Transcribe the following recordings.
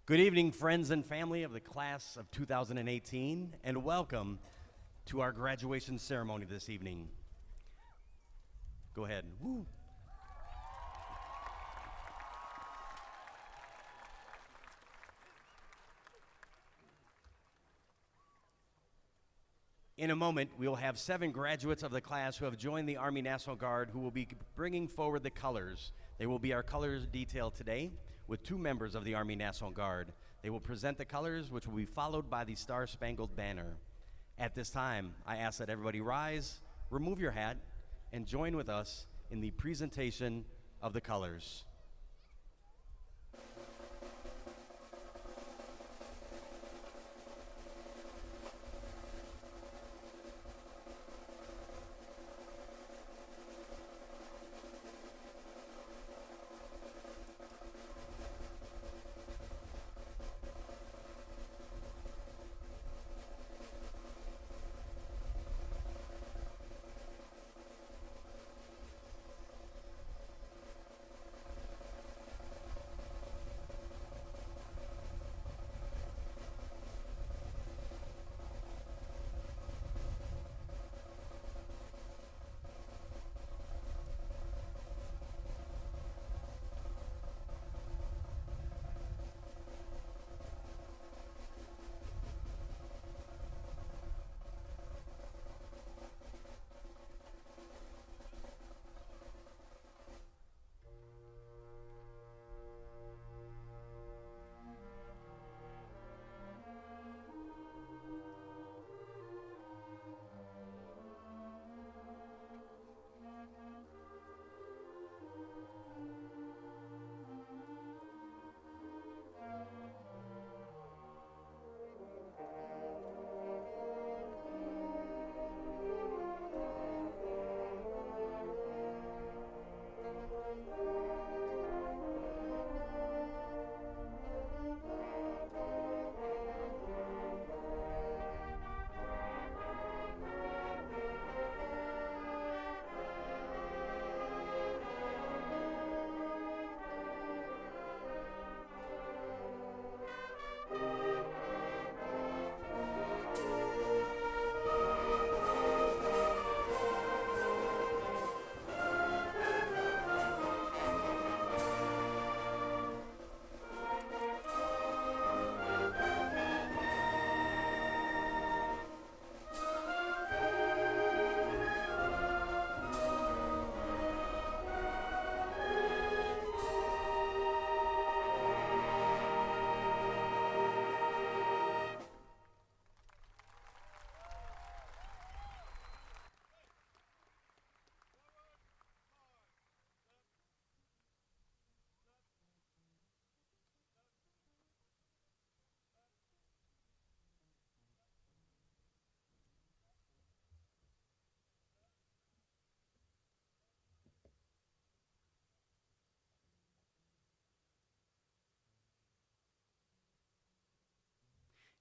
Good evening, friends and family of the class of 2018, and welcome to our graduation ceremony this evening. Go ahead. Woo. In a moment, we will have 7 graduates of the class who have joined the Army National Guard who will be bringing forward the colors. They will be our colors detail today with 2 members of the Army National Guard. They will present the colors, which will be followed by the Star-Spangled Banner. At this time, I ask that everybody rise, remove your hat, and join with us in the presentation of the colors.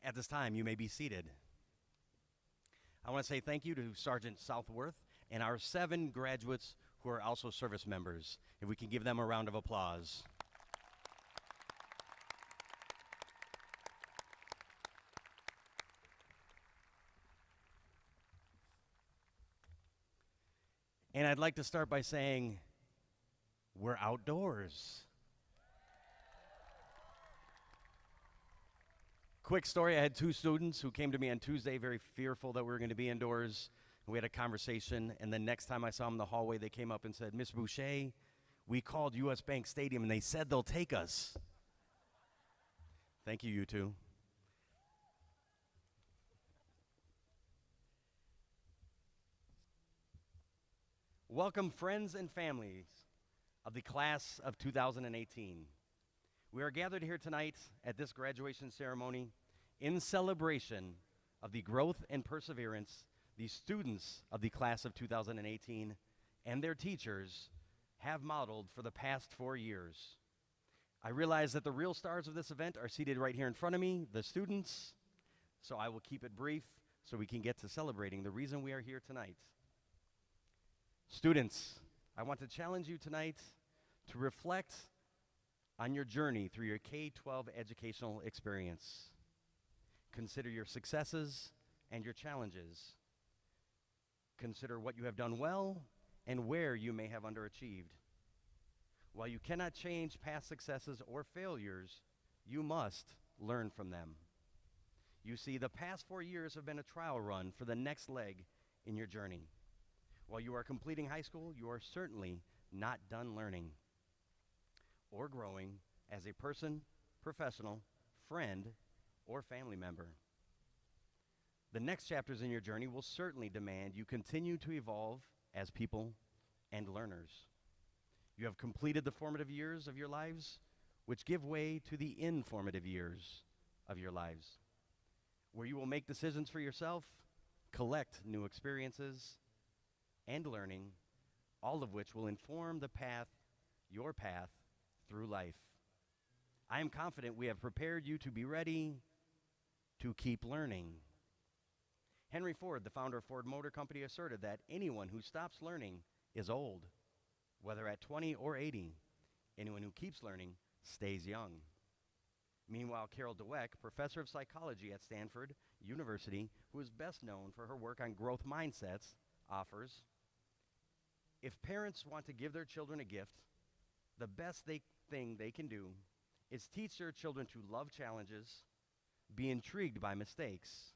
At this time, you may be seated. I want to say thank you to Sergeant Southworth and our 7 graduates who are also service members. If we can give them a round of applause. And I'd like to start by saying, we're outdoors. Quick story, I had 2 students who came to me on Tuesday very fearful that we were going to be indoors. We had a conversation, and the next time I saw them in the hallway, they came up and said, Miss Boucher, we called U.S. Bank Stadium, and they said they'll take us. Thank you, you 2. Welcome, friends and families of the class of 2018. We are gathered here tonight at this graduation ceremony in celebration of the growth and perseverance the students of the class of 2018 and their teachers have modeled for the past 4 years. I realize that the real stars of this event are seated right here in front of me, the students, so I will keep it brief so we can get to celebrating the reason we are here tonight. Students, I want to challenge you tonight to reflect on your journey through your K-12 educational experience. Consider your successes and your challenges. Consider what you have done well and where you may have underachieved. While you cannot change past successes or failures, you must learn from them. You see, the past 4 years have been a trial run for the next leg in your journey. While you are completing high school, you are certainly not done learning or growing as a person, professional, friend, or family member. The next chapters in your journey will certainly demand you continue to evolve as people and learners. You have completed the formative years of your lives, which give way to the informative years of your lives, where you will make decisions for yourself, collect new experiences, and learning, all of which will inform your path through life. I am confident we have prepared you to be ready to keep learning. Henry Ford, the founder of Ford Motor Company, asserted that anyone who stops learning is old. Whether at 20 or 80, anyone who keeps learning stays young. Meanwhile, Carol Dweck, professor of psychology at Stanford University, who is best known for her work on growth mindsets, offers, if parents want to give their children a gift, the best thing they can do is teach their children to love challenges, be intrigued by mistakes,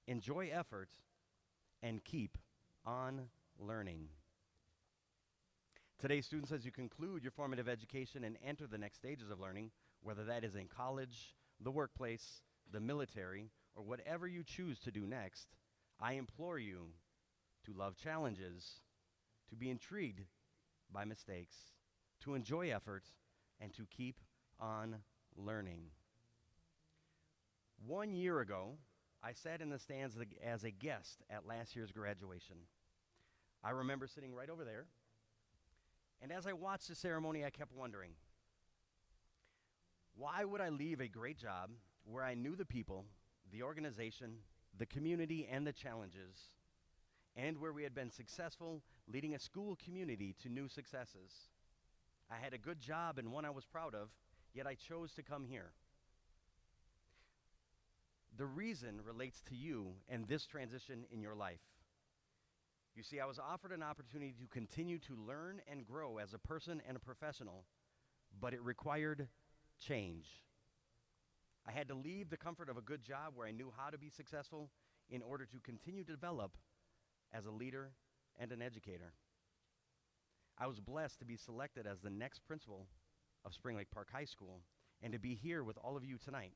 enjoy effort, and keep on learning. Today, students, as you conclude your formative education and enter the next stages of learning, whether that is in college, the workplace, the military, or whatever you choose to do next, I implore you to love challenges, to be intrigued by mistakes, to enjoy effort, and to keep on learning. 1 year ago, I sat in the stands as a guest at last year's graduation. I remember sitting right over there, and as I watched the ceremony, I kept wondering, why would I leave a great job where I knew the people, the organization, the community, and the challenges, and where we had been successful leading a school community to new successes? I had a good job and one I was proud of, yet I chose to come here. The reason relates to you and this transition in your life. You see, I was offered an opportunity to continue to learn and grow as a person and a professional, but it required change. I had to leave the comfort of a good job where I knew how to be successful in order to continue to develop as a leader and an educator. I was blessed to be selected as the next principal of Spring Lake Park High School and to be here with all of you tonight.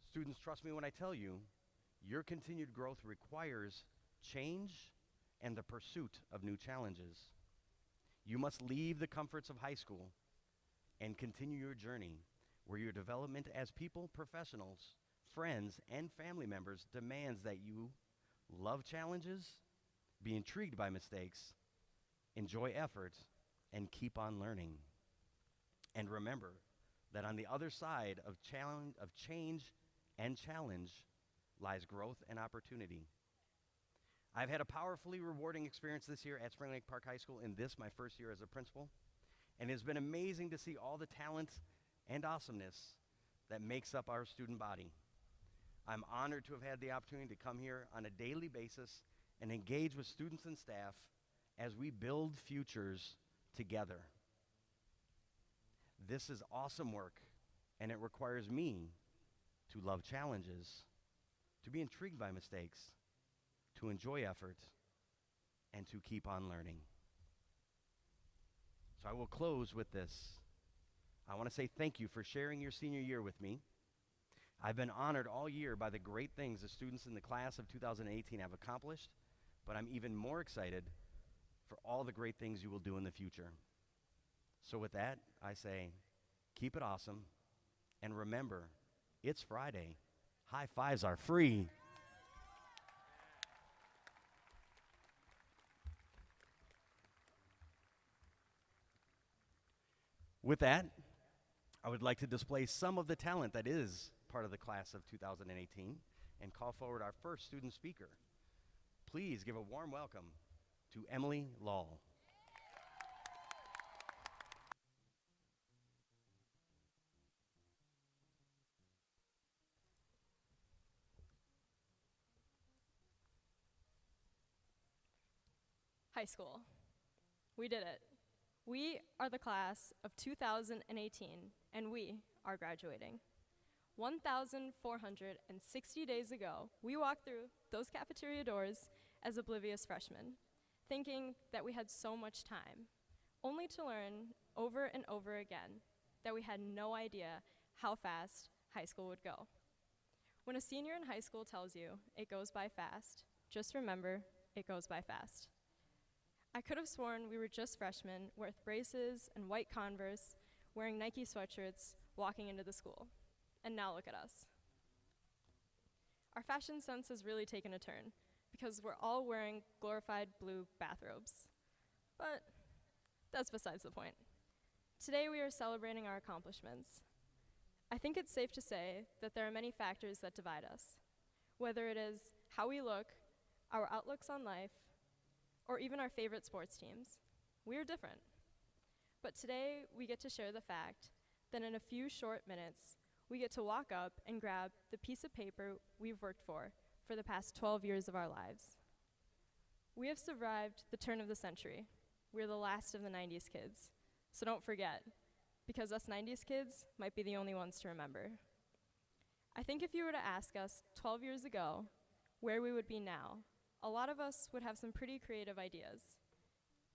Students, trust me when I tell you, your continued growth requires change and the pursuit of new challenges. You must leave the comforts of high school and continue your journey where your development as people, professionals, friends, and family members demands that you love challenges, be intrigued by mistakes, enjoy effort, and keep on learning. And remember that on the other side of change and challenge lies growth and opportunity. I've had a powerfully rewarding experience this year at Spring Lake Park High School in this, my first year as a principal, and it's been amazing to see all the talent and awesomeness that makes up our student body. I'm honored to have had the opportunity to come here on a daily basis and engage with students and staff as we build futures together. This is awesome work, and it requires me to love challenges, to be intrigued by mistakes, to enjoy effort, and to keep on learning. So I will close with this. I want to say thank you for sharing your senior year with me. I've been honored all year by the great things the students in the class of 2018 have accomplished, but I'm even more excited for all the great things you will do in the future. So with that, I say, keep it awesome, and remember, it's Friday. High fives are free. With that, I would like to display some of the talent that is part of the class of 2018 and call forward our first student speaker. Please give a warm welcome to Emily Lahl. High school. We did it. We are the class of 2018, and we are graduating. 1,460 days ago, we walked through those cafeteria doors as oblivious freshmen, thinking that we had so much time, only to learn over and over again that we had no idea how fast high school would go. When a senior in high school tells you it goes by fast, just remember it goes by fast. I could have sworn we were just freshmen with braces and white Converse, wearing Nike sweatshirts, walking into the school. And now look at us. Our fashion sense has really taken a turn because we're all wearing glorified blue bathrobes. But that's besides the point. Today we are celebrating our accomplishments. I think it's safe to say that there are many factors that divide us, whether it is how we look, our outlooks on life, or even our favorite sports teams. We are different. But today we get to share the fact that in a few short minutes, we get to walk up and grab the piece of paper we've worked for the past 12 years of our lives. We have survived the turn of the century. We're the last of the 90s kids. So don't forget, because us 90s kids might be the only ones to remember. I think if you were to ask us 12 years ago where we would be now, a lot of us would have some pretty creative ideas.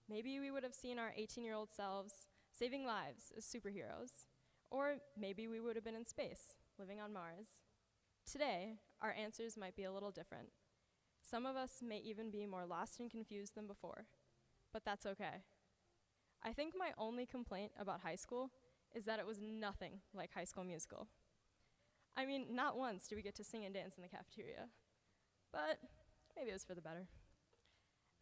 Maybe we would have seen our 18-year-old selves saving lives as superheroes, or maybe we would have been in space, living on Mars. Today, our answers might be a little different. Some of us may even be more lost and confused than before, but that's okay. I think my only complaint about high school is that it was nothing like High School Musical. I mean, not once do we get to sing and dance in the cafeteria, but maybe it was for the better.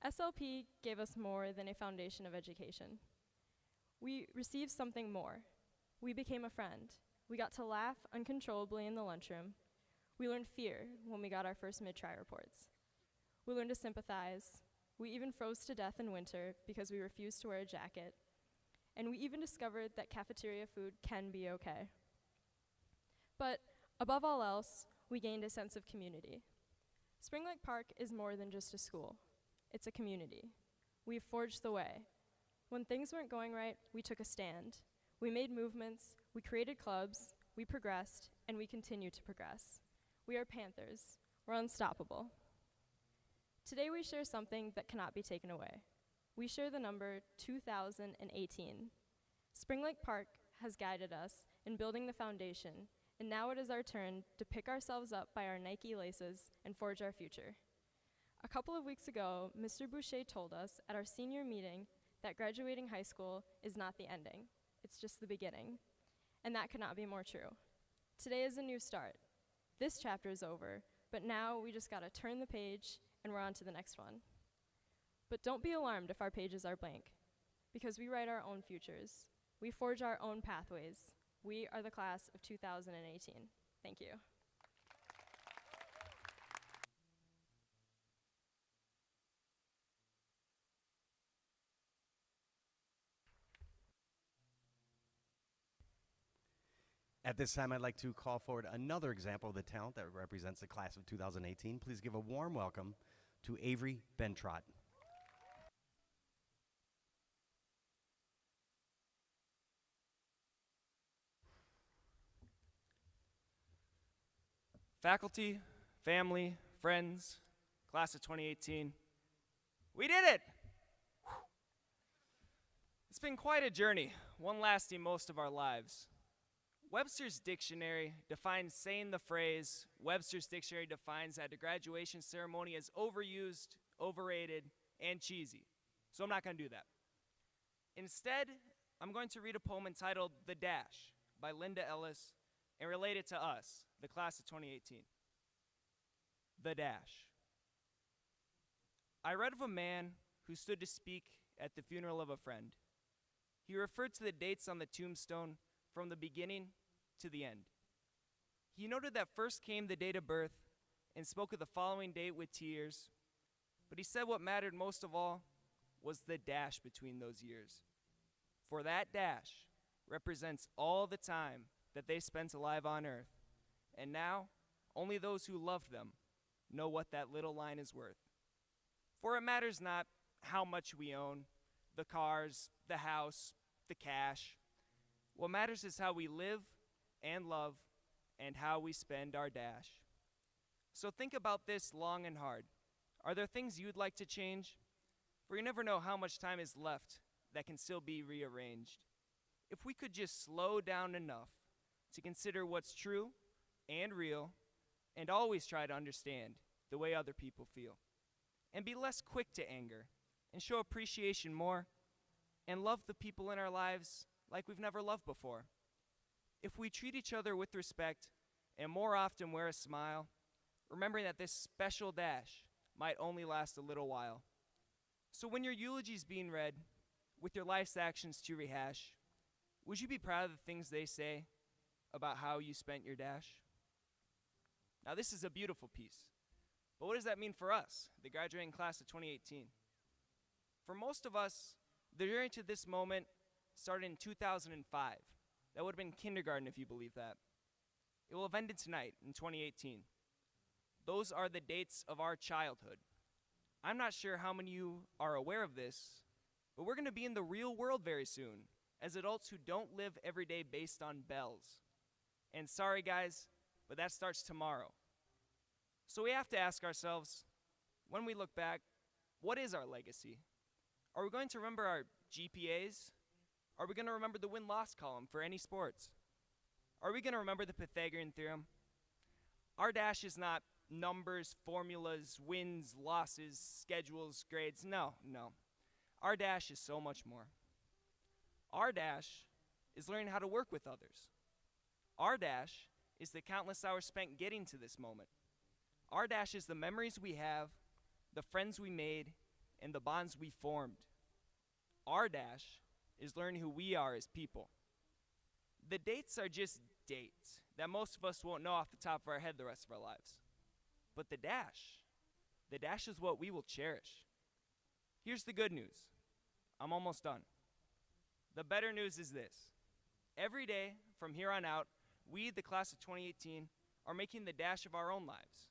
SLP gave us more than a foundation of education. We received something more. We became a friend. We got to laugh uncontrollably in the lunchroom. We learned fear when we got our first mid-try reports. We learned to sympathize. We even froze to death in winter because we refused to wear a jacket. And we even discovered that cafeteria food can be okay. But above all else, we gained a sense of community. Spring Lake Park is more than just a school. It's a community. We've forged the way. When things weren't going right, we took a stand. We made movements, we created clubs, we progressed, and we continue to progress. We are Panthers. We're unstoppable. Today we share something that cannot be taken away. We share the number 2018. Spring Lake Park has guided us in building the foundation, and now it is our turn to pick ourselves up by our Nike laces and forge our future. A couple of weeks ago, Mr. Boucher told us at our senior meeting that graduating high school is not the ending, it's just the beginning. And that could not be more true. Today is a new start. This chapter is over, but now we just gotta turn the page and we're on to the next one. But don't be alarmed if our pages are blank, because we write our own futures. We forge our own pathways. We are the class of 2018. Thank you. At this time, I'd like to call forward another example of the talent that represents the class of 2018. Please give a warm welcome to Avery Bentrott. Faculty, family, friends, class of 2018, we did it! Whew. It's been quite a journey, one lasting most of our lives. Webster's Dictionary defines saying the phrase, Webster's Dictionary defines that the graduation ceremony is overused, overrated, and cheesy. So I'm not going to do that. Instead, I'm going to read a poem entitled The Dash by Linda Ellis and relate it to us, the class of 2018. The Dash. I read of a man who stood to speak at the funeral of a friend. He referred to the dates on the tombstone from the beginning to the end. He noted that first came the date of birth and spoke of the following date with tears, but he said what mattered most of all was the dash between those years. For that dash represents all the time that they spent alive on earth, and now only those who loved them know what that little line is worth. For it matters not how much we own, the cars, the house, the cash. What matters is how we live and love and how we spend our dash. So think about this long and hard. Are there things you'd like to change? For you never know how much time is left that can still be rearranged. If we could just slow down enough to consider what's true and real, and always try to understand the way other people feel, and be less quick to anger, and show appreciation more, and love the people in our lives like we've never loved before. If we treat each other with respect, and more often wear a smile, remembering that this special dash might only last a little while. So when your eulogy's being read, with your life's actions to rehash, would you be proud of the things they say about how you spent your dash? Now this is a beautiful piece, but what does that mean for us, the graduating class of 2018? For most of us, the journey to this moment started in 2005. That would have been kindergarten if you believe that. It will have ended tonight in 2018. Those are the dates of our childhood. I'm not sure how many of you are aware of this, but we're going to be in the real world very soon as adults who don't live every day based on bells. And sorry guys, but that starts tomorrow. So we have to ask ourselves, when we look back, what is our legacy? Are we going to remember our GPAs? Are we going to remember the win-loss column for any sports? Are we going to remember the Pythagorean theorem? Our dash is not numbers, formulas, wins, losses, schedules, grades. No. Our dash is so much more. Our dash is learning how to work with others. Our dash is the countless hours spent getting to this moment. Our dash is the memories we have, the friends we made, and the bonds we formed. Our dash is learning who we are as people. The dates are just dates that most of us won't know off the top of our head the rest of our lives. But the dash is what we will cherish. Here's the good news. I'm almost done. The better news is this. Every day from here on out, we, the class of 2018, are making the dash of our own lives.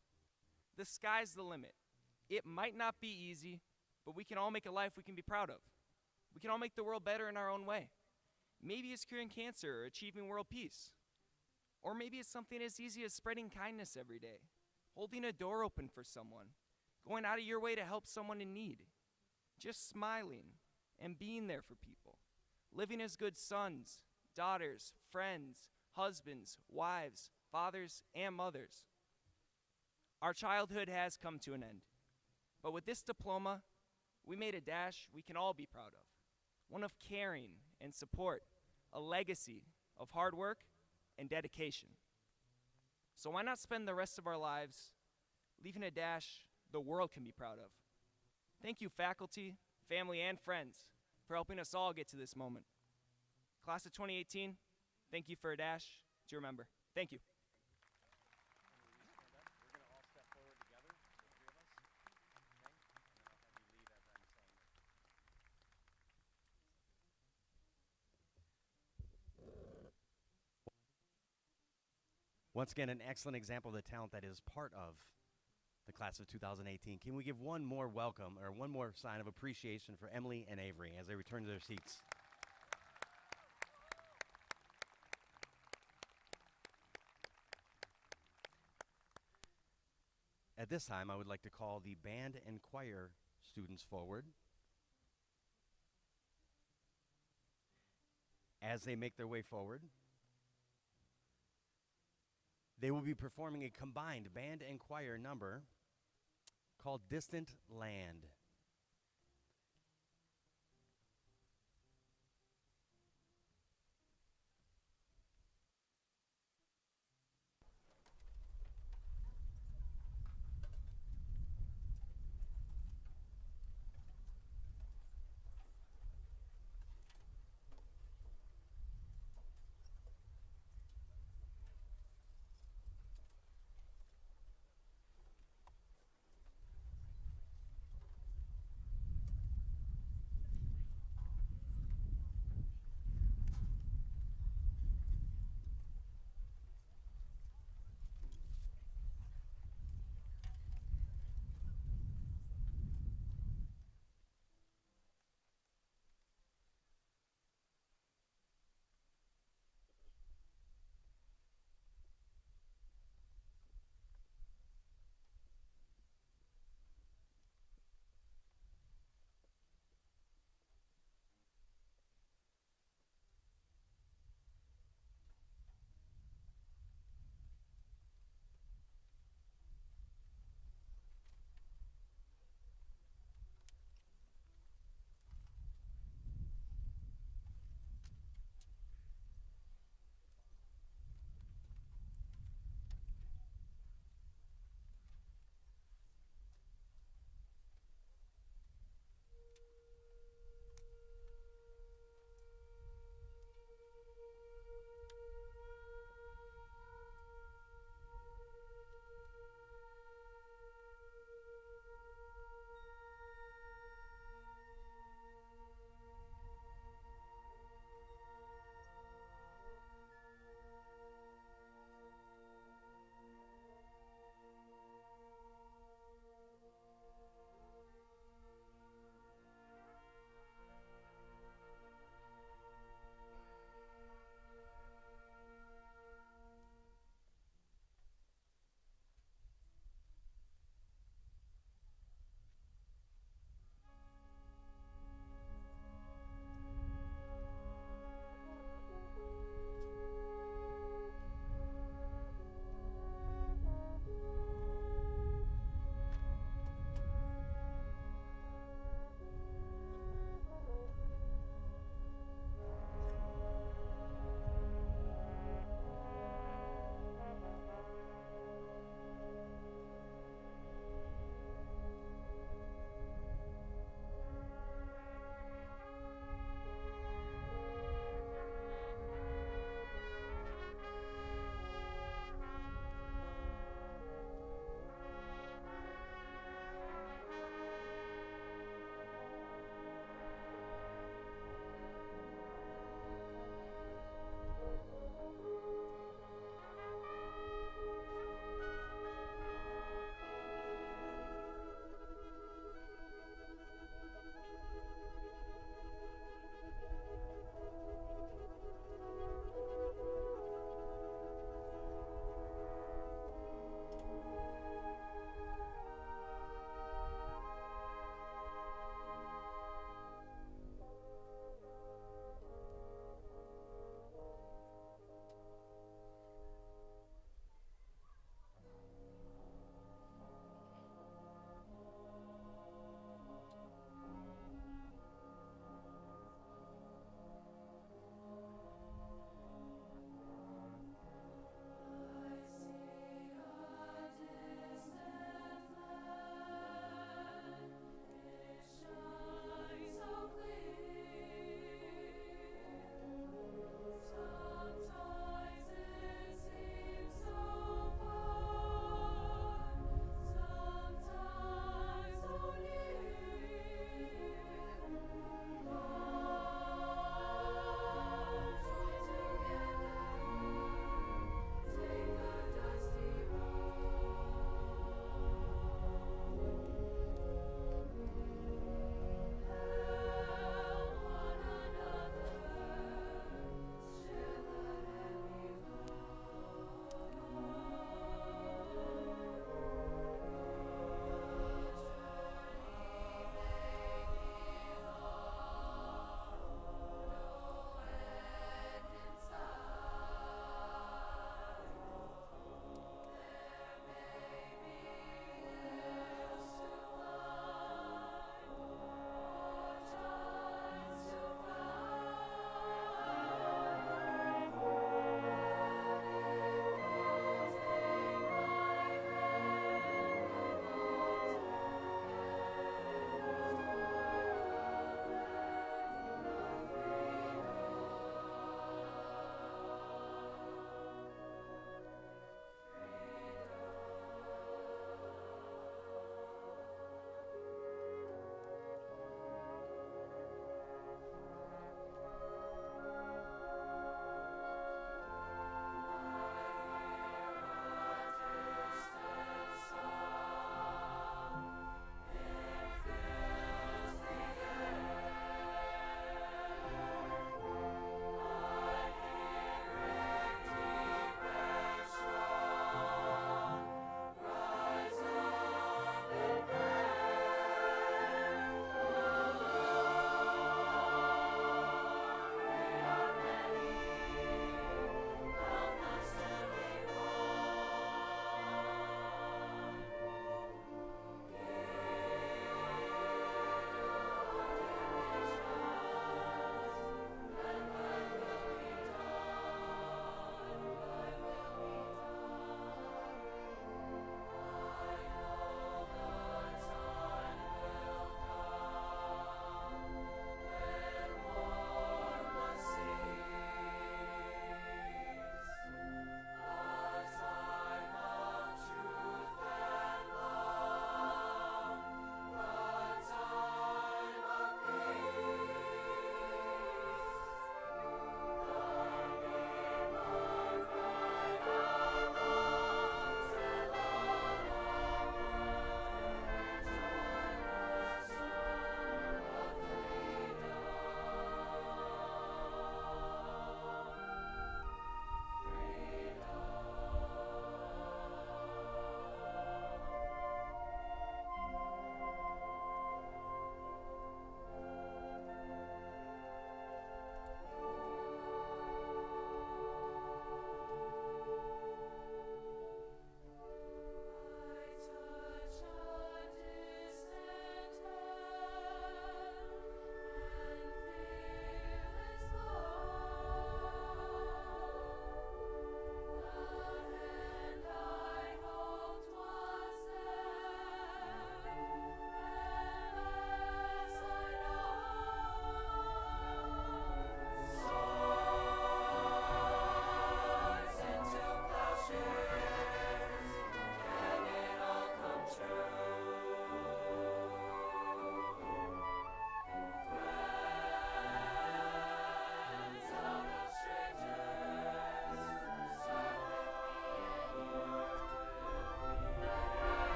The sky's the limit. It might not be easy, but we can all make a life we can be proud of. We can all make the world better in our own way. Maybe it's curing cancer or achieving world peace. Or maybe it's something as easy as spreading kindness every day, holding a door open for someone, going out of your way to help someone in need, just smiling and being there for people, living as good sons, daughters, friends, husbands, wives, fathers, and mothers. Our childhood has come to an end, but with this diploma, we made a dash we can all be proud of, one of caring and support, a legacy of hard work and dedication. So why not spend the rest of our lives leaving a dash the world can be proud of? Thank you, faculty, family, and friends, for helping us all get to this moment. Class of 2018, thank you for a dash to remember. Thank you. Once again, an excellent example of the talent that is part of the class of 2018. Can we give one more welcome or one more sign of appreciation for Emily and Avery as they return to their seats? At this time, I would like to call the band and choir students forward. As they make their way forward, they will be performing a combined band and choir number called Distant Land.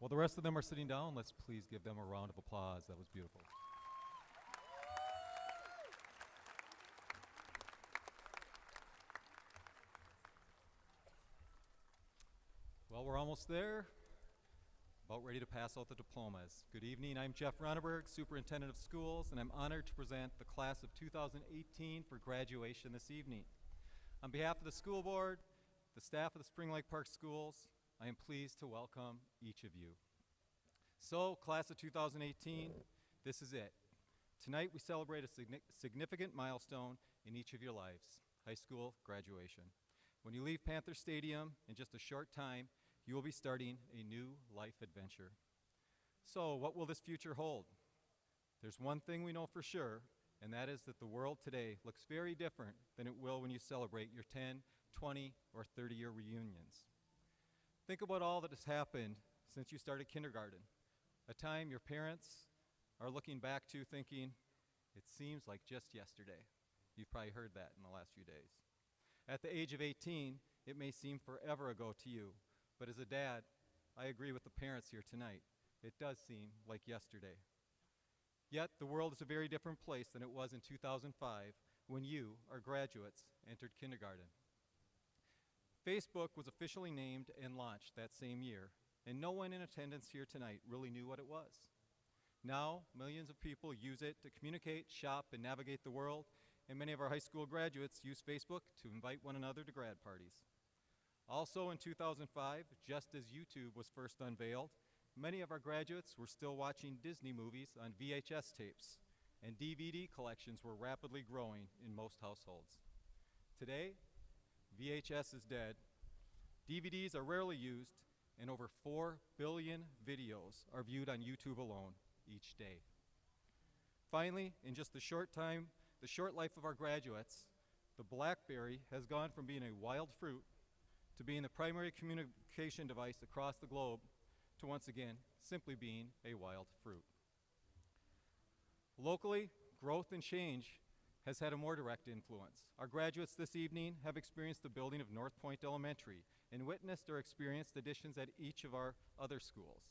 While the rest of them are sitting down, let's please give them a round of applause. That was beautiful. Well, we're almost there. About ready to pass out the diplomas. Good evening, I'm Jeff Ronneberg, Superintendent of Schools, and I'm honored to present the class of 2018 for graduation this evening. On behalf of the school board, the staff of the Spring Lake Park Schools, I am pleased to welcome each of you. So, class of 2018, this is it. Tonight we celebrate a significant milestone in each of your lives, high school graduation. When you leave Panther Stadium in just a short time, you will be starting a new life adventure. So, what will this future hold? There's one thing we know for sure, and that is that the world today looks very different than it will when you celebrate your 10, 20, or 30-year reunions. Think about all that has happened since you started kindergarten, a time your parents are looking back to thinking, it seems like just yesterday. You've probably heard that in the last few days. At the age of 18, it may seem forever ago to you, but as a dad, I agree with the parents here tonight. It does seem like yesterday. Yet, the world is a very different place than it was in 2005 when you, our graduates, entered kindergarten. Facebook was officially named and launched that same year, and no one in attendance here tonight really knew what it was. Now, millions of people use it to communicate, shop, and navigate the world, and many of our high school graduates use Facebook to invite one another to grad parties. Also in 2005, just as YouTube was first unveiled, many of our graduates were still watching Disney movies on VHS tapes, and DVD collections were rapidly growing in most households. Today, VHS is dead, DVDs are rarely used, and over 4 billion videos are viewed on YouTube alone each day. Finally, in just the short life of our graduates, the BlackBerry has gone from being a wild fruit to being the primary communication device across the globe to once again simply being a wild fruit. Locally, growth and change has had a more direct influence. Our graduates this evening have experienced the building of North Point Elementary and witnessed or experienced additions at each of our other schools,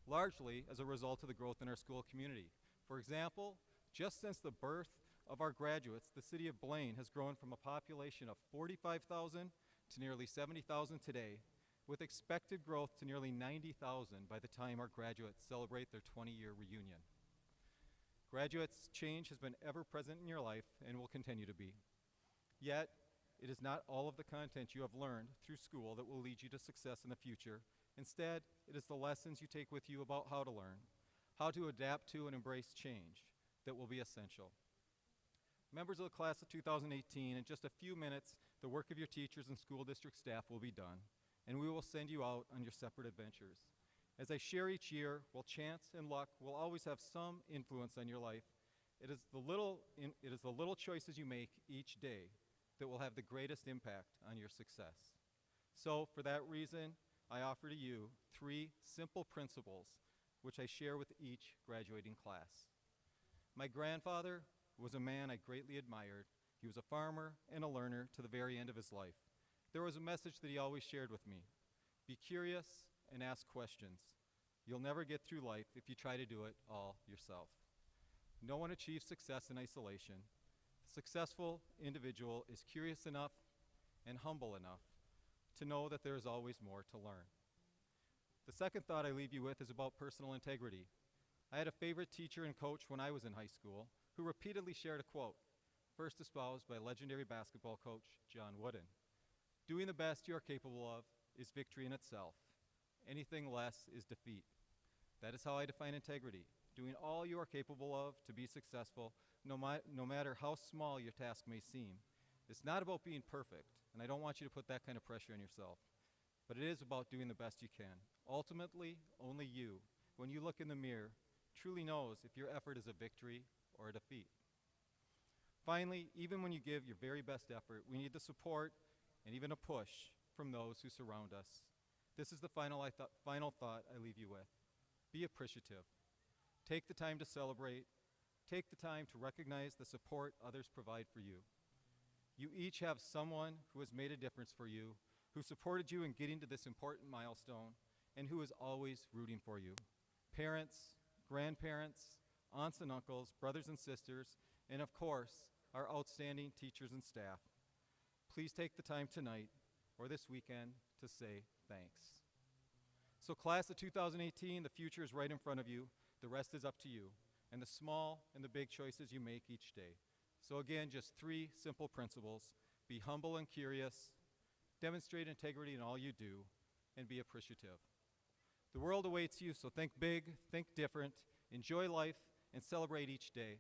largely as a result of the growth in our school community. For example, just since the birth of our graduates, the city of Blaine has grown from a population of 45,000 to nearly 70,000 today, with expected growth to nearly 90,000 by the time our graduates celebrate their 20-year reunion. Graduates, change has been ever present in your life and will continue to be. Yet, it is not all of the content you have learned through school that will lead you to success in the future. Instead, it is the lessons you take with you about how to learn, how to adapt to and embrace change that will be essential. Members of the class of 2018, in just a few minutes, the work of your teachers and school district staff will be done, and we will send you out on your separate adventures. As I share each year, while chance and luck will always have some influence on your life, it is the little choices you make each day that will have the greatest impact on your success. So, for that reason, I offer to you 3 simple principles which I share with each graduating class. My grandfather was a man I greatly admired. He was a farmer and a learner to the very end of his life. There was a message that he always shared with me. Be curious and ask questions. You'll never get through life if you try to do it all yourself. No one achieves success in isolation. A successful individual is curious enough and humble enough to know that there is always more to learn. The second thought I leave you with is about personal integrity. I had a favorite teacher and coach when I was in high school who repeatedly shared a quote, first espoused by legendary basketball coach John Wooden. Doing the best you are capable of is victory in itself. Anything less is defeat. That is how I define integrity, doing all you are capable of to be successful, no matter how small your task may seem. It's not about being perfect, and I don't want you to put that kind of pressure on yourself, but it is about doing the best you can. Ultimately, only you, when you look in the mirror, truly knows if your effort is a victory or a defeat. Finally, even when you give your very best effort, we need the support and even a push from those who surround us. This is the final thought I leave you with. Be appreciative. Take the time to celebrate. Take the time to recognize the support others provide for you. You each have someone who has made a difference for you, who supported you in getting to this important milestone, and who is always rooting for you. Parents, grandparents, aunts and uncles, brothers and sisters, and of course, our outstanding teachers and staff. Please take the time tonight or this weekend to say thanks. So class of 2018, the future is right in front of you. The rest is up to you, and the small and the big choices you make each day. So again, just 3 simple principles. Be humble and curious, demonstrate integrity in all you do, and be appreciative. The world awaits you, so think big, think different, enjoy life, and celebrate each day.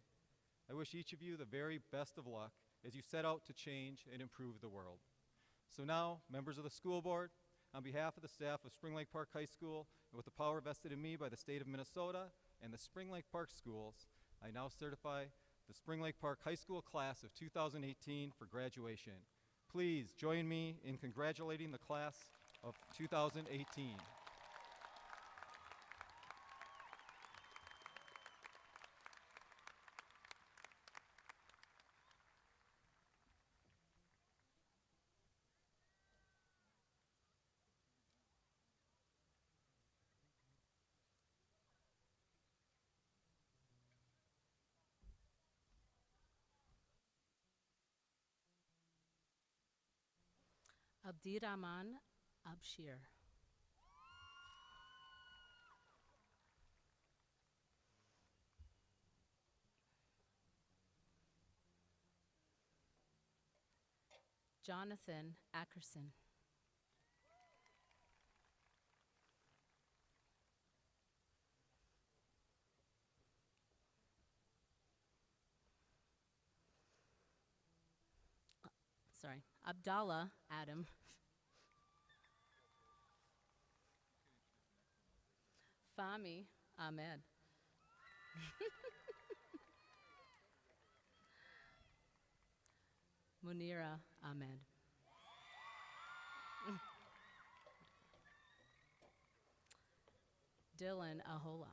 I wish each of you the very best of luck as you set out to change and improve the world. So now, members of the school board, on behalf of the staff of Spring Lake Park High School, and with the power vested in me by the state of Minnesota and the Spring Lake Park schools, I now certify the Spring Lake Park High School class of 2018 for graduation. Please join me in congratulating the class of 2018. Abdirahman Abshir. Jonathan Ackerson. Abdallah Adam. Fahmi Ahmed. Munira Ahmed. Dylan Ahola.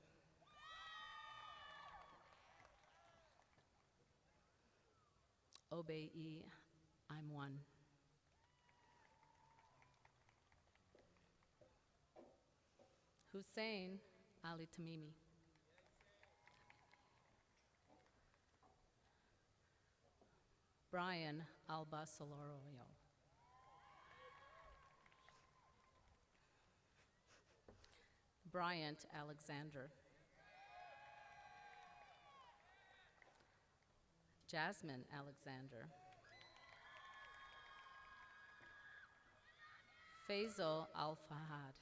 Obey I'm one. Hussein Ali Tamimi. Brian Alba Soloroyo. Bryant Alexander. Jasmine Alexander. Faisal Al-Fahad.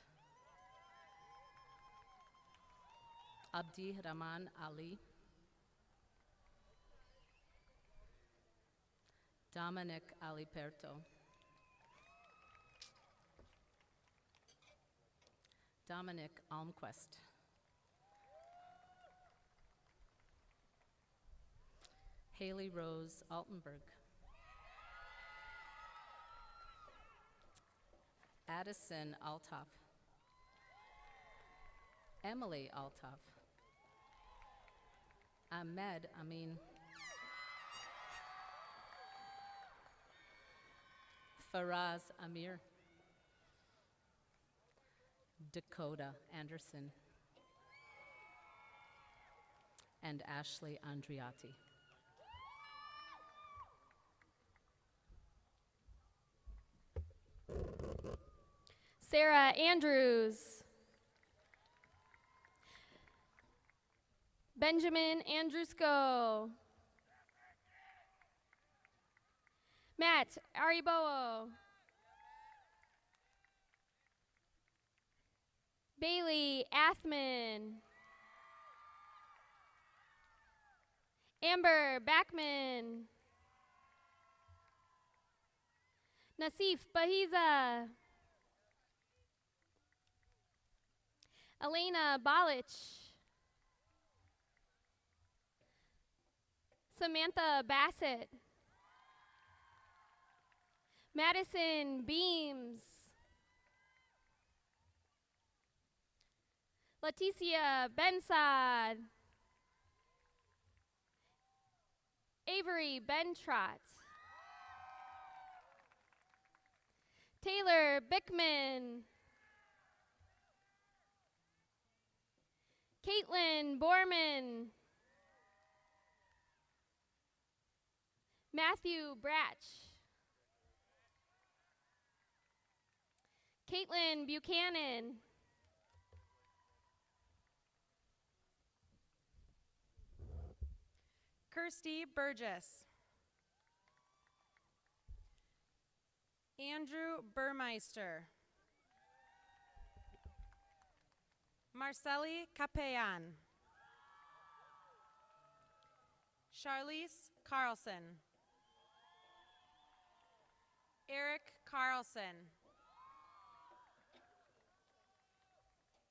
Abdi Rahman Ali. Dominic Aliperto. Dominic Almquist. Haley Rose Altenberg. Addison Althoff. Emily Althoff. Ahmed Amin. Faraz Amir. Dakota Anderson. And Ashley Andriati. Sarah Andrews. Benjamin Andrusko. Matt Ariboa. Bailey Athman. Amber Backman. Nasif Bahiza. Elena Balich. Samantha Bassett. Madison Beams. Leticia Bensad. Avery Bentrot. Taylor Bickman. Caitlin Borman. Matthew Bratch. Caitlin Buchanan. Kirsty Burgess. Andrew Burmeister. Marceli Capellan. Charlize Carlson. Eric Carlson.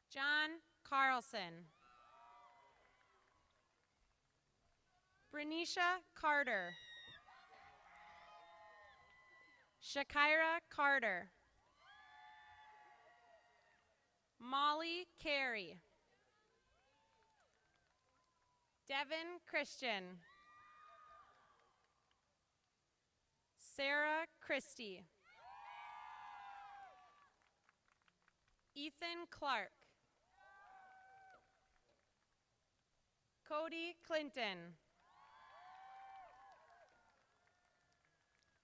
John Carlson. Brenisha Carter. Shakira Carter. Molly Carey. Devin Christian. Sarah Christie. Ethan Clark. Cody Clinton.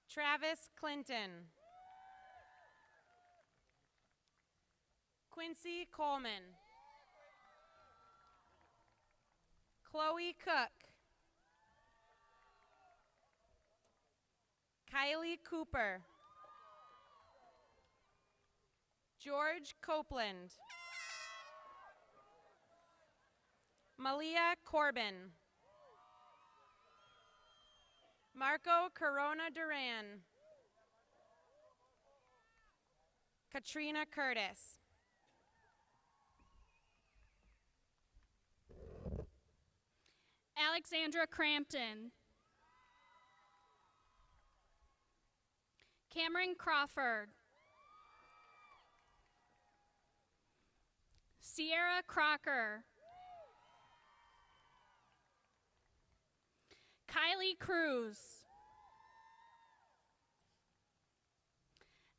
Travis Clinton. Quincy Coleman. Chloe Cook. Kylie Cooper. George Copeland. Malia Corbin. Marco Corona Duran. Katrina Curtis. Alexandra Crampton. Cameron Crawford. Sierra Crocker. Kylie Cruz.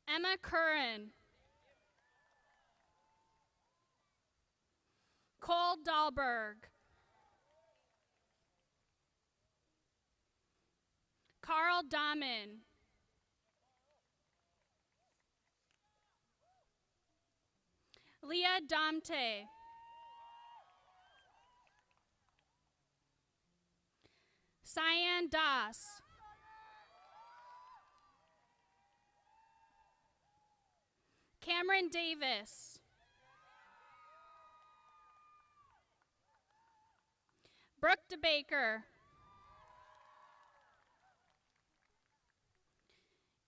Emma Curran. Cole Dahlberg. Carl Dahmen. Leah Domte. Cyan Das. Cameron Davis. Brooke DeBaker.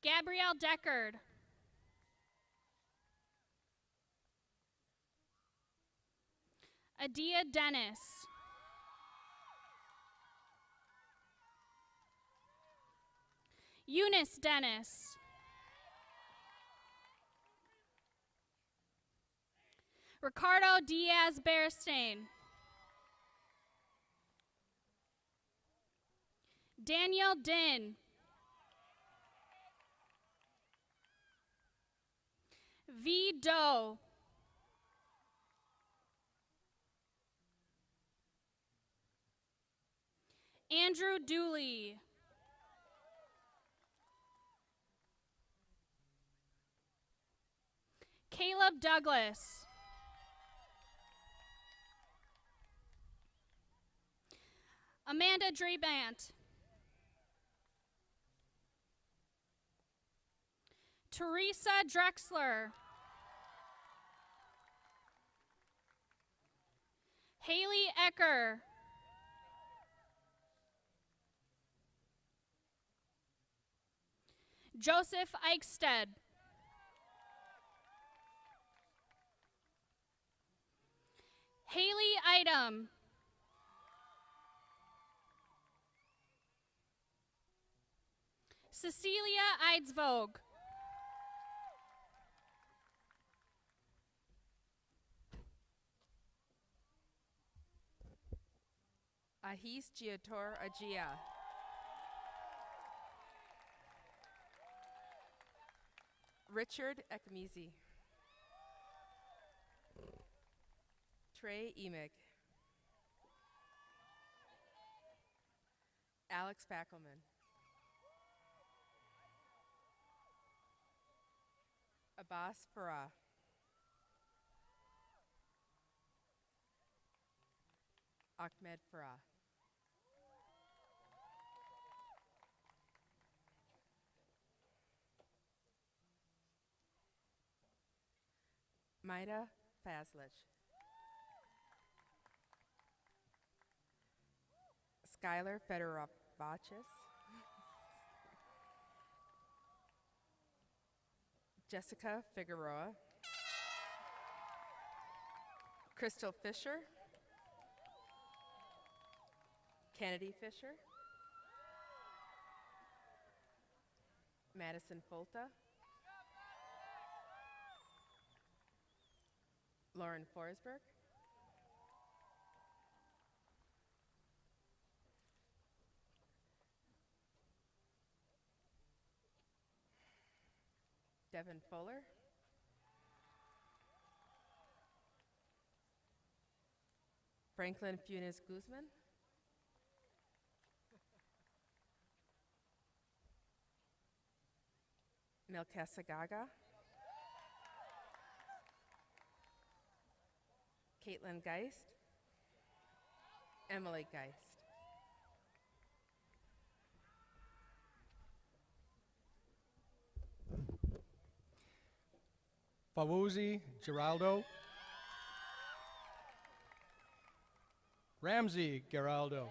Gabrielle Deckard. Adia Dennis. Eunice Dennis. Ricardo Diaz Beristain. Daniel Din. V. Doe. Andrew Dooley. Caleb Douglas. Amanda Drebant. Teresa Drexler. Haley Ecker. Joseph Eichstead. Haley Item. Cecilia Eidsvog. Ahis Giator Agia. Richard Ekmizi. Trey Emig. Alex Fackelman. Abbas Farah. Ahmed Farah. Maida Fazlich. Skylar Fedorovachis. Jessica Figueroa. Crystal Fisher. Kennedy Fisher. Madison Folta. Lauren Forsberg. Devin Fuller. Franklin Funes Guzman. Melkessa Gaga. Caitlin Geist. Emily Geist. Fawuzi Geraldo. Ramsey Geraldo.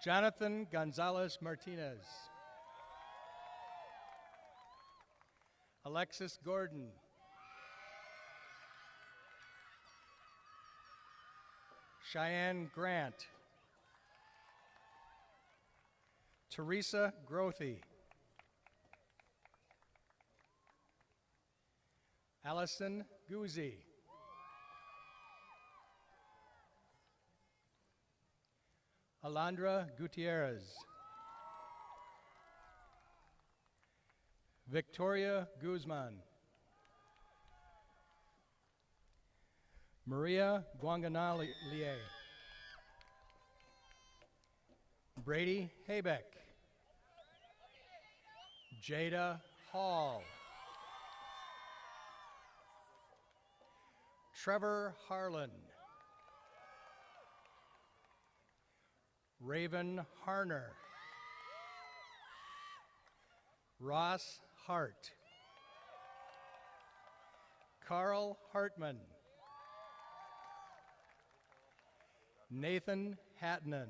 Jonathan Gonzalez Martinez. Alexis Gordon. Cheyenne Grant. Teresa Grothy. Allison Guzzi. Alondra Gutierrez. Victoria Guzman. Maria Guanganalier. Brady Haybeck. Jada Hall. Trevor Harlan. Raven Harner. Ross Hart. Carl Hartman. Nathan Hatnan.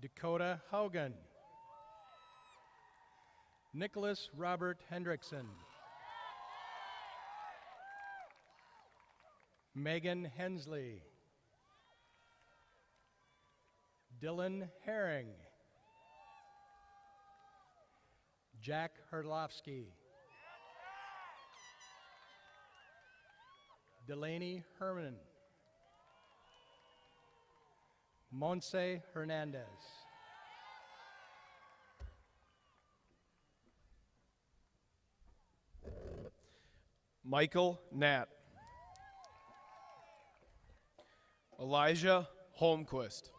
Dakota Haugen. Nicholas Robert Hendrickson. Megan Hensley. Dylan Herring. Jack Herlovsky. Delaney Herman. Monse Hernandez. Michael Nat. Elijah Holmquist.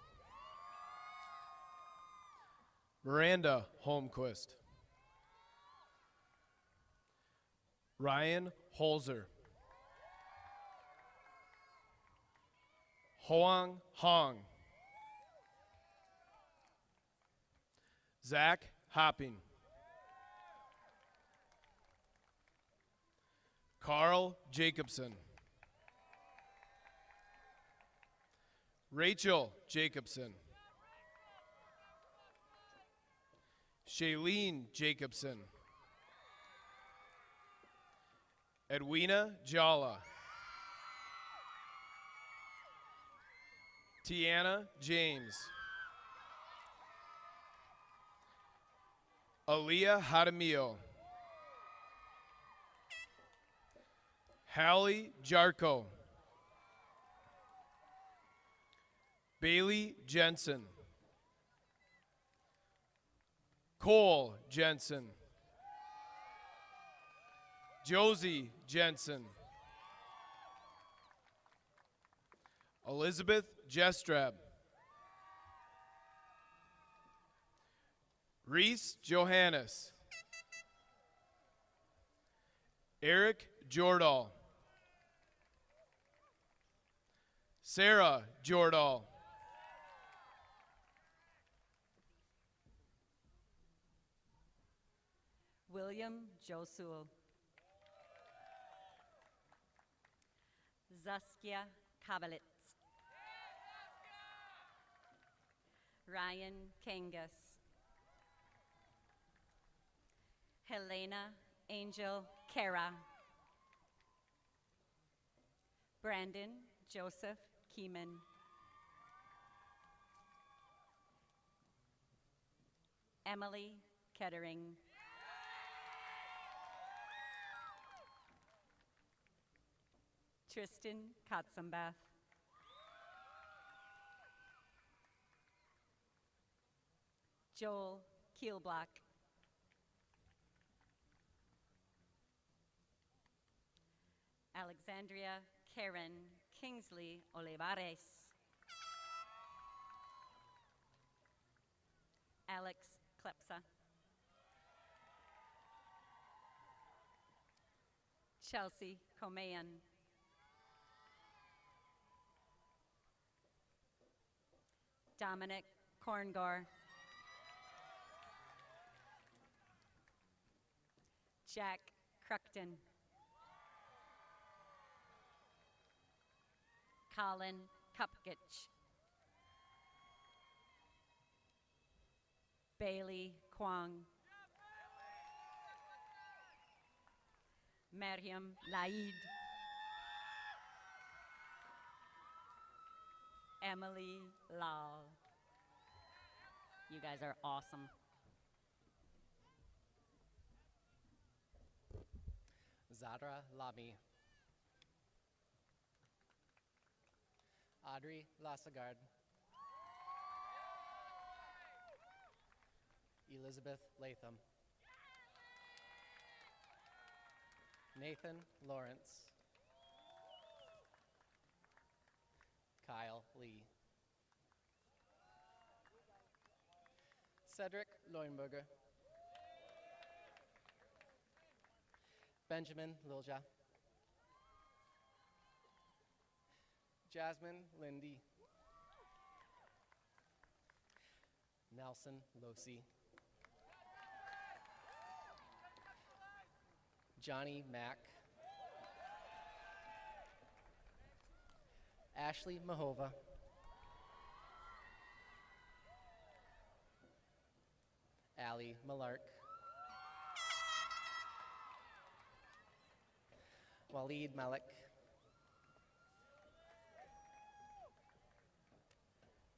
Miranda Holmquist. Ryan Holzer. Hoang Hong. Zach Hopping. Carl Jacobson. Rachel Jacobson. Shailene Jacobson. Edwina Jala. Tiana James. Aaliyah Hadamio. Hallie Jarko. Bailey Jensen. Cole Jensen. Josie Jensen. Elizabeth Jestrab. Reese Johannes. Eric Jordahl. Sarah Jordahl. William Josul. Zaskia Kabalitz. Ryan Kangas. Helena Angel Kara. Brandon Joseph Keeman. Emily Kettering. Tristan Katzenbath. Joel Kielblock. Alexandria Karen Kingsley Olivares. Alex Klepsa. Chelsea Comayan. Dominic Korngor. Jack Cruckton. Colin Kupkich. Bailey Kwong. Mariam Laid. Emily Lal. You guys are awesome. Zadra Lamy. Audrey Lasagard. Elizabeth Latham. Nathan Lawrence. Kyle Lee. Cedric Leuenberger. Benjamin Lilja. Jasmine Lindy. Nelson Losi. Johnny Mack. Ashley Mahova. Allie Malark. Waleed Malik.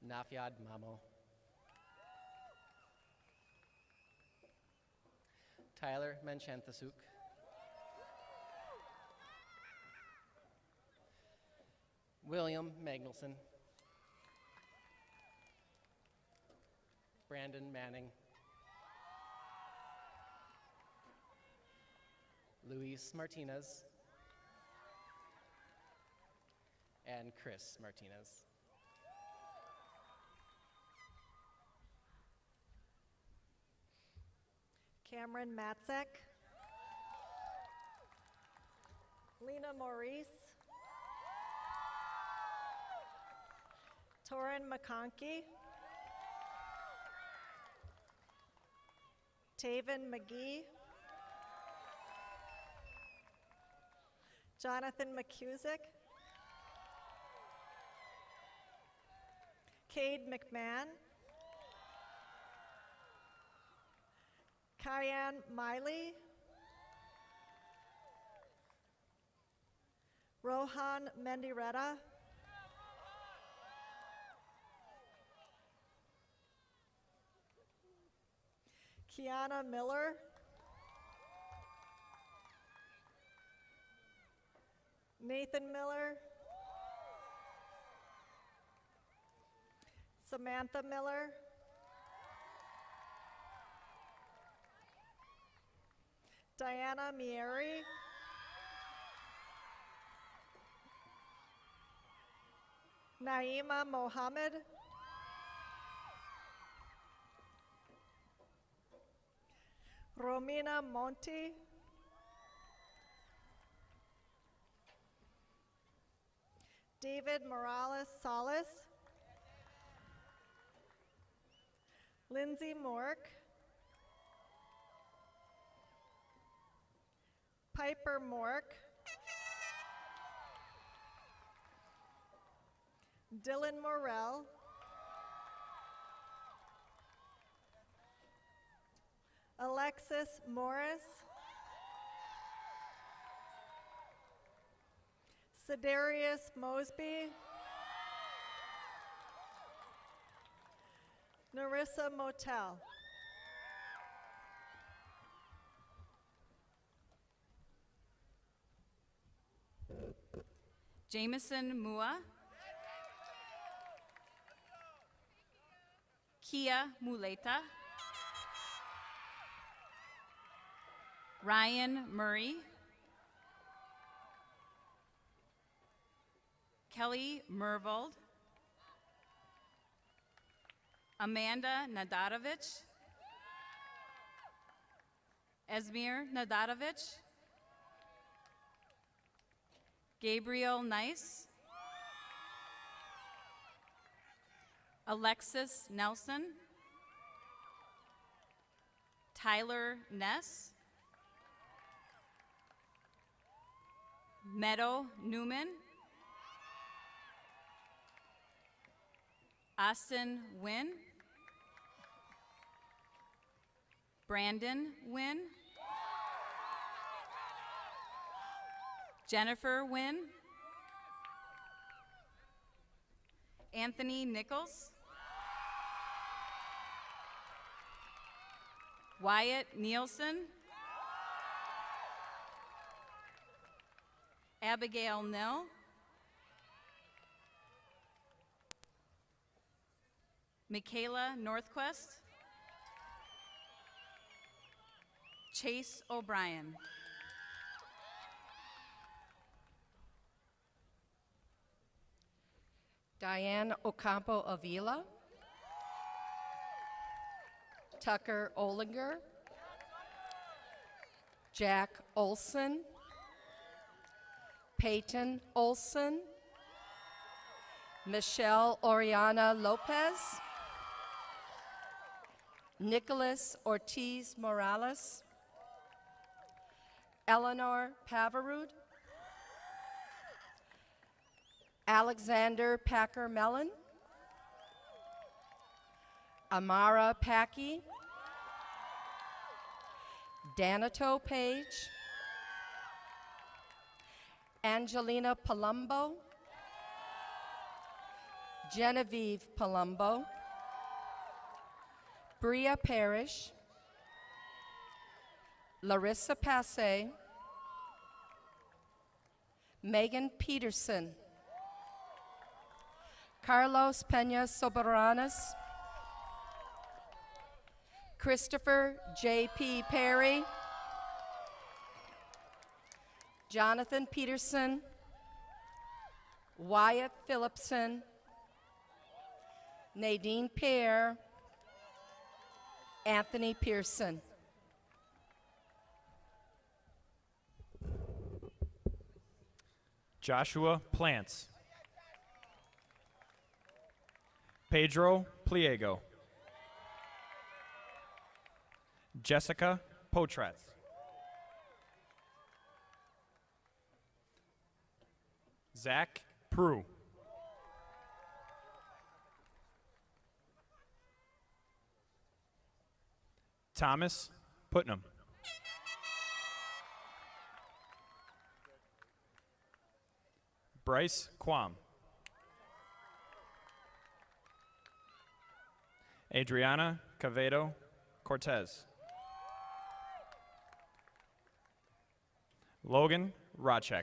Nafyad Mamo. Tyler Menchanthasuk. William Magnelson. Brandon Manning. Luis Martinez. And Chris Martinez. Cameron Matzek. Lena Maurice. Torin McConkey. Taven McGee. Jonathan McCusick. Cade McMahon. Kyan Miley. Rohan Mendiretta. Kiana Miller. Nathan Miller. Samantha Miller. Diana Mieri. Naima Mohammed, Romina Monti, David Morales Salas, Lindsay Mork, Piper Mork, Dylan Morrell, Alexis Morris, Sedarius Mosby, Narissa Motel. Jameson Mua, Kia Muleta, Ryan Murray, Kelly Mervold, Amanda Nadarovich, Esmir Nadarovich, Gabriel Nice, Alexis Nelson, Tyler Ness, Meadow Newman, Austin Wynn, Brandon Wynn, Jennifer Wynn, Anthony Nichols, Wyatt Nielsen, Abigail Nell, Michaela Northquest, Chase O'Brien. Diane Ocampo Avila, Tucker Olinger, Jack Olson, Peyton Olson, Michelle Oriana Lopez, Nicholas Ortiz Morales, Eleanor Pavarud, Alexander Packer Mellon, Amara Packy, Danato Page, Angelina Palumbo, Genevieve Palumbo, Bria Parrish, Larissa Passe, Megan Peterson, Carlos Pena Soberanes, Christopher J.P. Perry, Jonathan Peterson, Wyatt Phillipson, Nadine Pear, Anthony Pearson. Joshua Plants, Pedro Pliego, Jessica Potratz, Zach Prue, Thomas Putnam, Bryce Quam, Adriana Cavedo Cortez, Logan Rachek,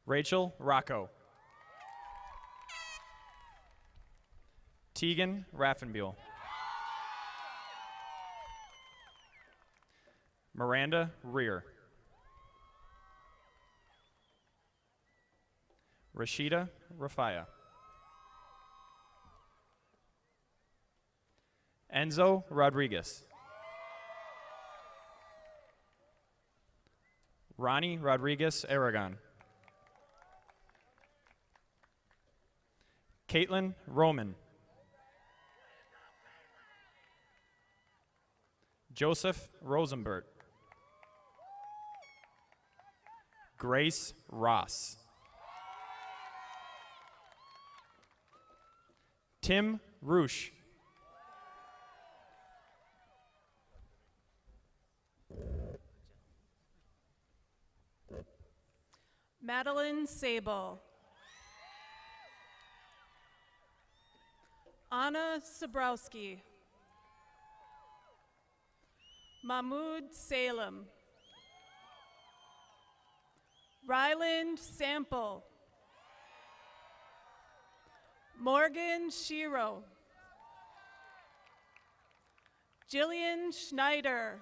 Rachel Rocco, Tegan Raffenbuell, Miranda Rear, Rashida Rafaya. Enzo Rodriguez. Ronnie Rodriguez Aragon. Caitlin Roman. Joseph Rosenbert. Grace Ross. Tim Roosh. Madeline Sable. Anna Sabrowski. Mahmoud Salem. Ryland Sample. Morgan Shiro. Jillian Schneider.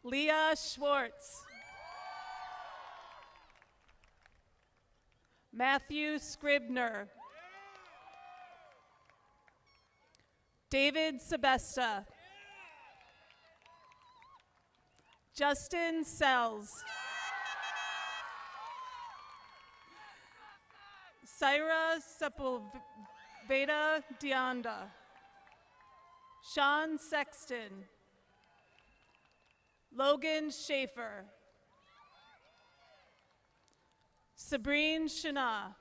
Leah Schwartz. Matthew Scribner. David Sebesta. Justin Sells. Syra Sepulveda Deonda. Sean Sexton. Logan Schaefer. Sabrine Shana.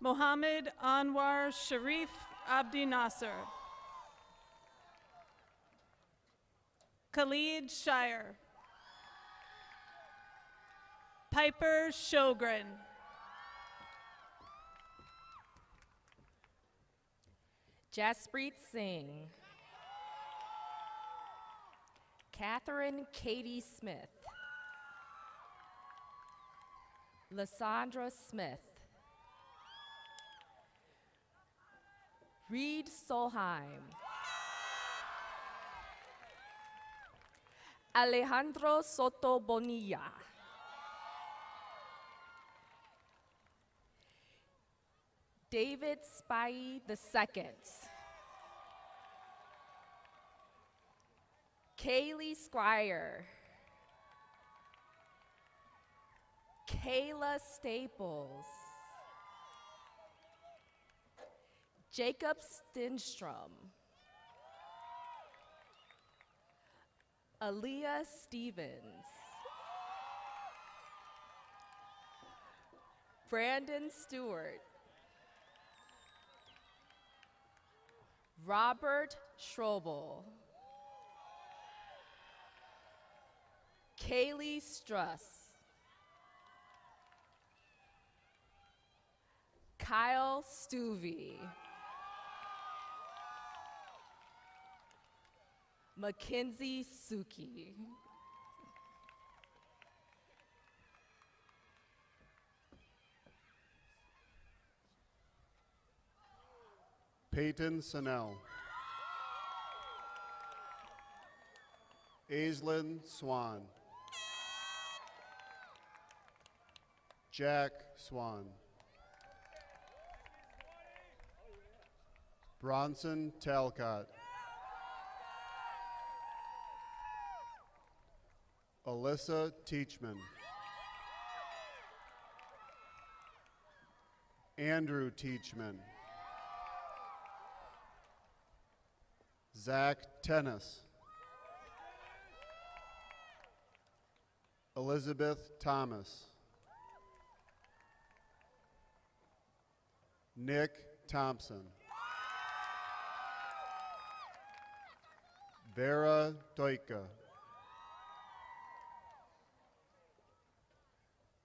Mohammed Anwar Sharif Abdi Nasser. Khalid Shire. Piper Shogren. Jaspreet Singh. Catherine Katie Smith. Lysandra Smith. Reed Solheim. Alejandro Soto Bonilla. David Spy II. Kaylee Squire. Kayla Staples. Jacob Stenstrom. Aaliyah Stevens. Brandon Stewart. Robert Strobel. Kaylee Struss. Kyle Stuvey. Mackenzie Suki. Peyton Sennell. Aislinn Swan. Jack Swan. Bronson Talcott. Alyssa Teachman. Andrew Teachman. Zach Tennis. Elizabeth Thomas. Nick Thompson. Vera Doika.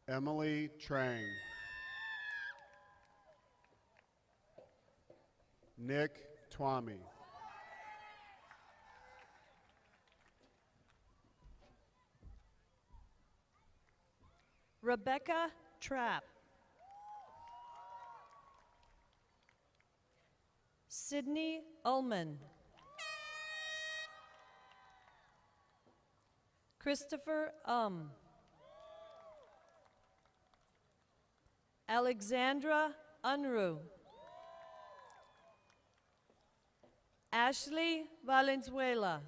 Emily Trang. Nick Twamy. Rebecca Trapp. Sydney Ullman. Christopher Alexandra Unruh. Ashley Valenzuela.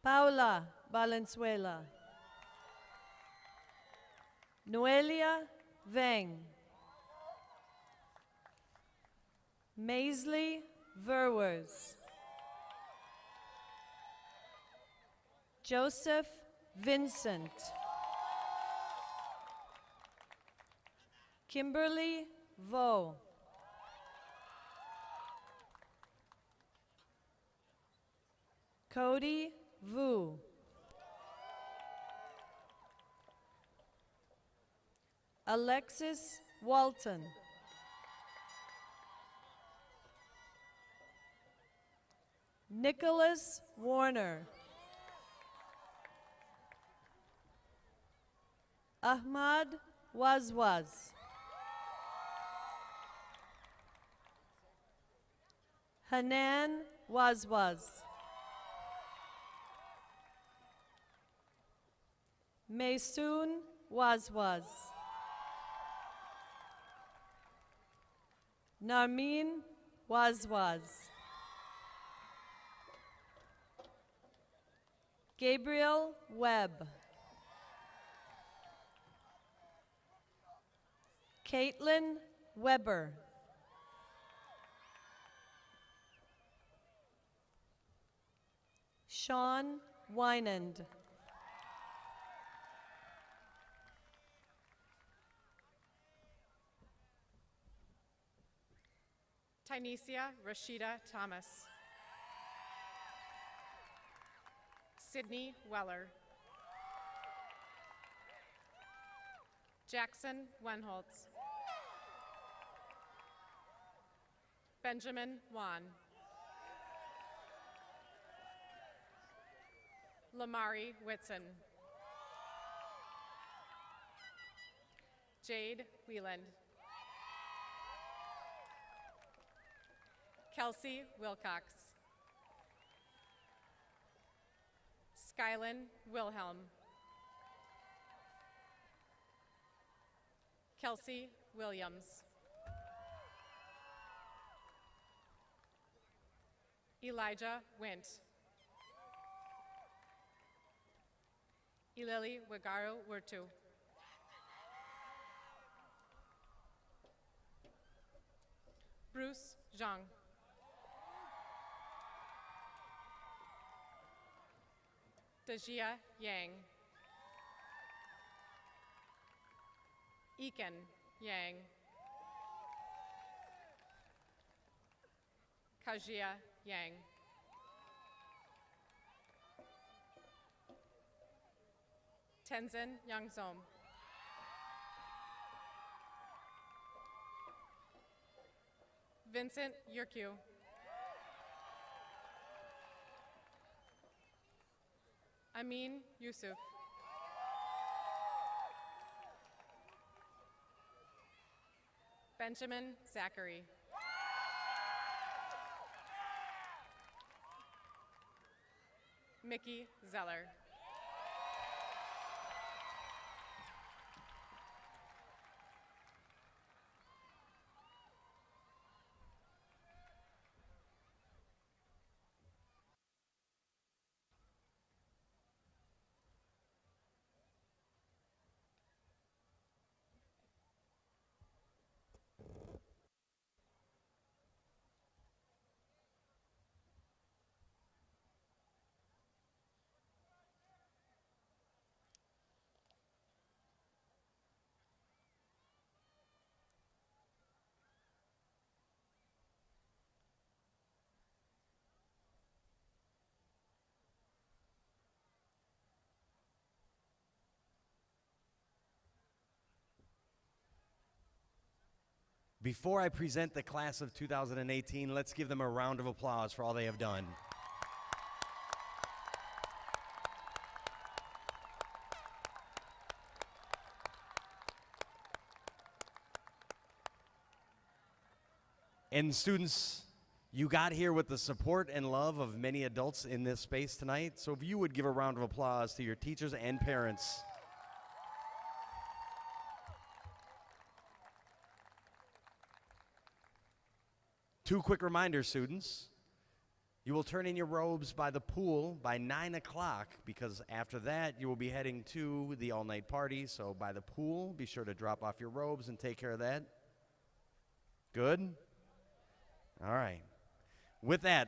Paula Valenzuela. Noelia Veng. Maisley Verwers. Joseph Vincent. Kimberly Vo. Cody Vu. Alexis Walton. Nicholas Warner. Ahmad Wazwaz. Hanan Wazwaz. Maysoon Wazwaz. Narmeen Wazwaz. Gabriel Webb. Caitlin Weber. Sean Wynand. Tynesia Rashida Thomas. Sydney Weller. Jackson Wenholtz. Benjamin Wan. Lamari Whitson. Jade Wieland. Kelsey Wilcox. Skylin Wilhelm. Kelsey Williams. Elijah Wint. Ilili Wagaru Wurtu. Bruce Zhang. Dajia Yang. Eken Yang. Kajia Yang. Tenzin Yangzom. Vincent Yurkyu. Amin Yusuf. Benjamin Zachary. Mickey Zeller. Before I present the class of 2018, let's give them a round of applause for all they have done. And students, You got here with the support and love of many adults in this space tonight, so if you would give a round of applause to your teachers and parents. Two quick reminders, students. You will turn in your robes by the pool by 9 o'clock, because after that you will be heading to the all-night party. So by the pool, be sure to drop off your robes and take care of that. Good? All right. With that,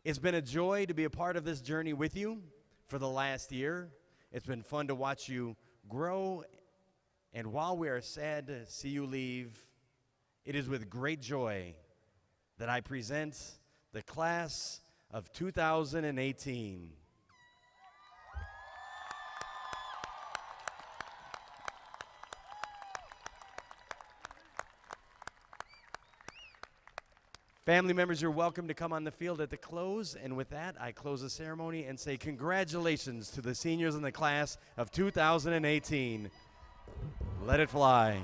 it's been a joy to be a part of this journey with you for the last year. It's been fun to watch you grow, and while we are sad to see you leave, it is with great joy that I present the class of 2018. Family members, you're welcome to come on the field at the close, and with that, I close the ceremony and say congratulations to the seniors in the class of 2018. Let it fly.